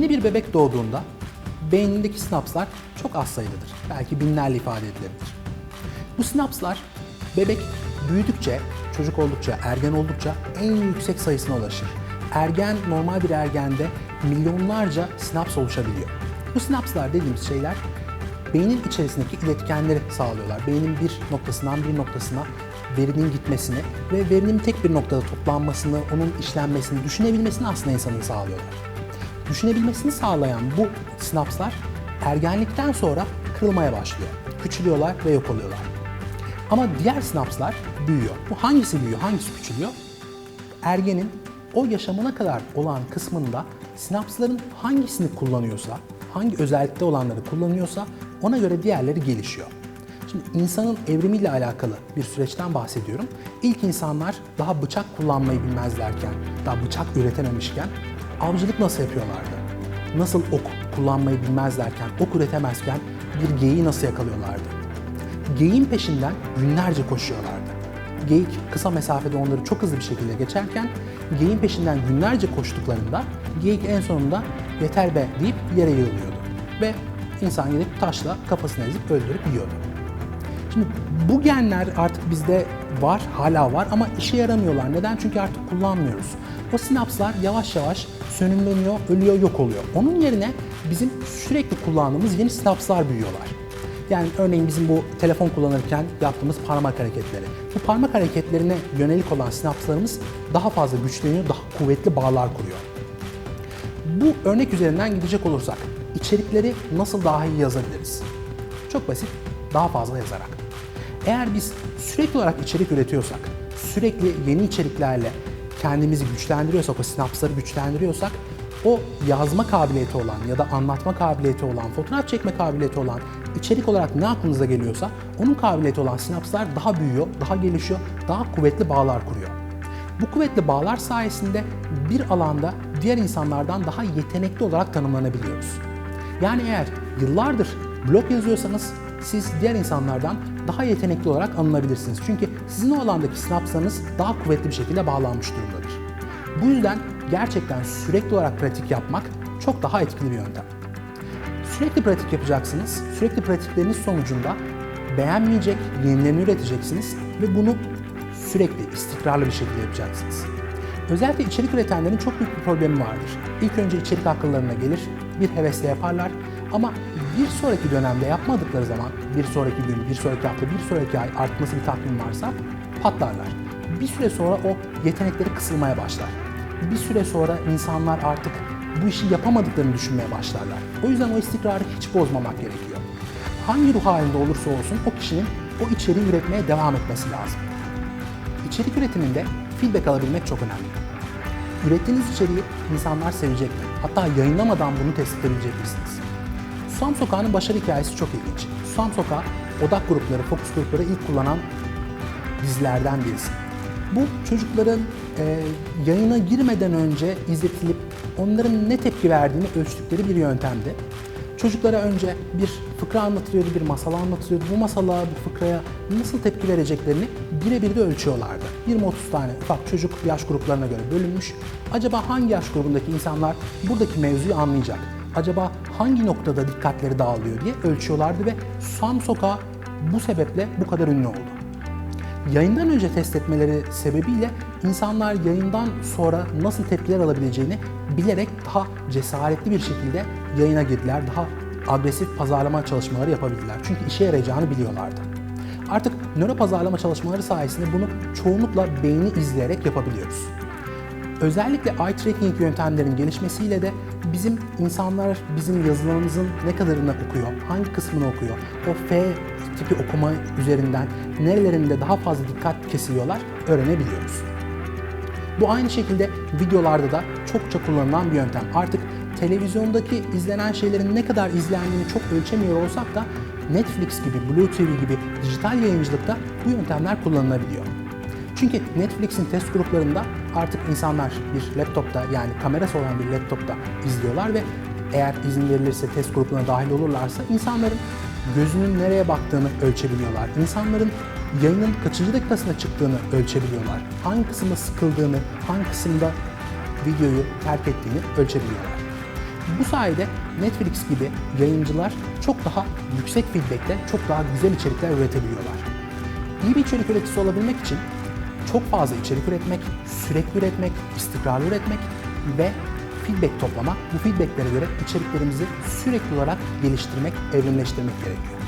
Yeni bir bebek doğduğunda beynindeki sinapslar çok az sayıdadır. Belki binlerle ifade edilebilir. Bu sinapslar bebek büyüdükçe, çocuk oldukça, ergen oldukça en yüksek sayısına ulaşır. Normal bir ergende milyonlarca sinaps oluşabiliyor. Bu sinapslar dediğimiz şeyler beynin içerisindeki iletkenleri sağlıyorlar. Beynin bir noktasından bir noktasına verinin gitmesini ve verinin tek bir noktada toplanmasını, onun işlenmesini, düşünebilmesini aslında insanın sağlıyorlar. Düşünebilmesini sağlayan bu sinapslar ergenlikten sonra kırılmaya başlıyor. Küçülüyorlar ve yok oluyorlar. Ama diğer sinapslar büyüyor. Bu hangisi büyüyor, hangisi küçülüyor? Ergenin o yaşamına kadar olan kısmında sinapsların hangisini kullanıyorsa, hangi özellikte olanları kullanıyorsa ona göre diğerleri gelişiyor. Şimdi insanın evrimiyle alakalı bir süreçten bahsediyorum. İlk insanlar daha bıçak kullanmayı bilmezlerken, daha bıçak üretememişken avcılık nasıl yapıyorlardı? Nasıl ok kullanmayı bilmezlerken, ok üretemezken bir geyiği nasıl yakalıyorlardı? Geyiğin peşinden günlerce koşuyorlardı. Geyik kısa mesafede onları çok hızlı bir şekilde geçerken geyiğin peşinden günlerce koştuklarında geyik en sonunda yeter be deyip yere yığılıyordu. Ve insan gidip taşla kafasını ezip öldürüp yiyordu. Şimdi bu genler artık bizde var, hala var ama işe yaramıyorlar. Neden? Çünkü artık kullanmıyoruz. O sinapslar yavaş yavaş sönümleniyor, ölüyor, yok oluyor. Onun yerine bizim sürekli kullandığımız yeni sinapslar büyüyorlar. Yani örneğin bizim bu telefon kullanırken yaptığımız parmak hareketleri. Bu parmak hareketlerine yönelik olan sinapslarımız daha fazla güçleniyor, daha kuvvetli bağlar kuruyor. Bu örnek üzerinden gidecek olursak, içerikleri nasıl daha iyi yazabiliriz? Çok basit, daha fazla yazarak. Eğer biz sürekli olarak içerik üretiyorsak, sürekli yeni içeriklerle kendimizi güçlendiriyorsak, o sinapsları güçlendiriyorsak, o yazma kabiliyeti olan ya da anlatma kabiliyeti olan, fotoğraf çekme kabiliyeti olan içerik olarak ne aklınıza geliyorsa onun kabiliyeti olan sinapslar daha büyüyor, daha gelişiyor, daha kuvvetli bağlar kuruyor. Bu kuvvetli bağlar sayesinde bir alanda diğer insanlardan daha yetenekli olarak tanımlanabiliyoruz. Yani eğer yıllardır blog yazıyorsanız siz diğer insanlardan daha yetenekli olarak anılabilirsiniz. Çünkü sizin o alandaki sinapslarınız daha kuvvetli bir şekilde bağlanmış durumdadır. Bu yüzden gerçekten sürekli olarak pratik yapmak çok daha etkili bir yöntem. Sürekli pratik yapacaksınız. Sürekli pratikleriniz sonucunda beğenmeyecek, yenilerini üreteceksiniz ve bunu sürekli, istikrarlı bir şekilde yapacaksınız. Özellikle içerik üretenlerin çok büyük bir problemi vardır. İlk önce içerik akıllarına gelir, bir hevesle yaparlar ama bir sonraki dönemde yapmadıkları zaman, bir sonraki gün, bir sonraki hafta, bir sonraki ay artık nasıl bir takvim varsa patlarlar. Bir süre sonra o yetenekleri kısılmaya başlar. Bir süre sonra insanlar artık bu işi yapamadıklarını düşünmeye başlarlar. O yüzden o istikrarı hiç bozmamak gerekiyor. Hangi ruh halinde olursa olsun o kişinin o içeriği üretmeye devam etmesi lazım. İçerik üretiminde feedback alabilmek çok önemli. Ürettiğiniz içeriği insanlar sevecek mi? Hatta yayınlamadan bunu test edebilecek misiniz? Susam Sokağı'nın başarı hikayesi çok ilginç. Susam Sokağı, odak grupları, fokus grupları ilk kullanan dizilerden birisi. Bu çocukların yayına girmeden önce izletilip onların ne tepki verdiğini ölçtükleri bir yöntemdi. Çocuklara önce bir fıkra anlatılıyordu, bir masal anlatılıyordu. Bu masala, bu fıkraya nasıl tepki vereceklerini birebir de ölçüyorlardı. 20-30 tane ufak çocuk yaş gruplarına göre bölünmüş. Acaba hangi yaş grubundaki insanlar buradaki mevzuyu anlayacak? Acaba hangi noktada dikkatleri dağılıyor diye ölçüyorlardı ve Susam Sokağı bu sebeple bu kadar ünlü oldu. Yayından önce test etmeleri sebebiyle insanlar yayından sonra nasıl tepkiler alabileceğini bilerek daha cesaretli bir şekilde yayına girdiler. Daha agresif pazarlama çalışmaları yapabildiler. Çünkü işe yarayacağını biliyorlardı. Artık nöro pazarlama çalışmaları sayesinde bunu çoğunlukla beyni izleyerek yapabiliyoruz. Özellikle eye tracking yöntemlerinin gelişmesiyle de insanlar bizim yazılarımızın ne kadarını okuyor, hangi kısmını okuyor, o F tipi okuma üzerinden nerelerinde daha fazla dikkat kesiliyorlar öğrenebiliyoruz. Bu aynı şekilde videolarda da çokça kullanılan bir yöntem. Artık televizyondaki izlenen şeylerin ne kadar izlendiğini çok ölçemiyor olsak da Netflix gibi, Blue TV gibi dijital yayıncılıkta bu yöntemler kullanılabiliyor. Çünkü Netflix'in test gruplarında artık insanlar bir laptopta, yani kamerası olan bir laptopta izliyorlar ve eğer izin verilirse test grubuna dahil olurlarsa insanların gözünün nereye baktığını ölçebiliyorlar. İnsanların yayının kaçıncı dakikasında çıktığını ölçebiliyorlar. Hangi kısımda sıkıldığını, hangi kısımda videoyu terk ettiğini ölçebiliyorlar. Bu sayede Netflix gibi yayıncılar çok daha yüksek feedback'te çok daha güzel içerikler üretebiliyorlar. İyi bir içerik üreticisi olabilmek için çok fazla içerik üretmek, sürekli üretmek, istikrarlı üretmek ve feedback toplamak, bu feedbacklere göre içeriklerimizi sürekli olarak geliştirmek, evrimleştirmek gerekiyor.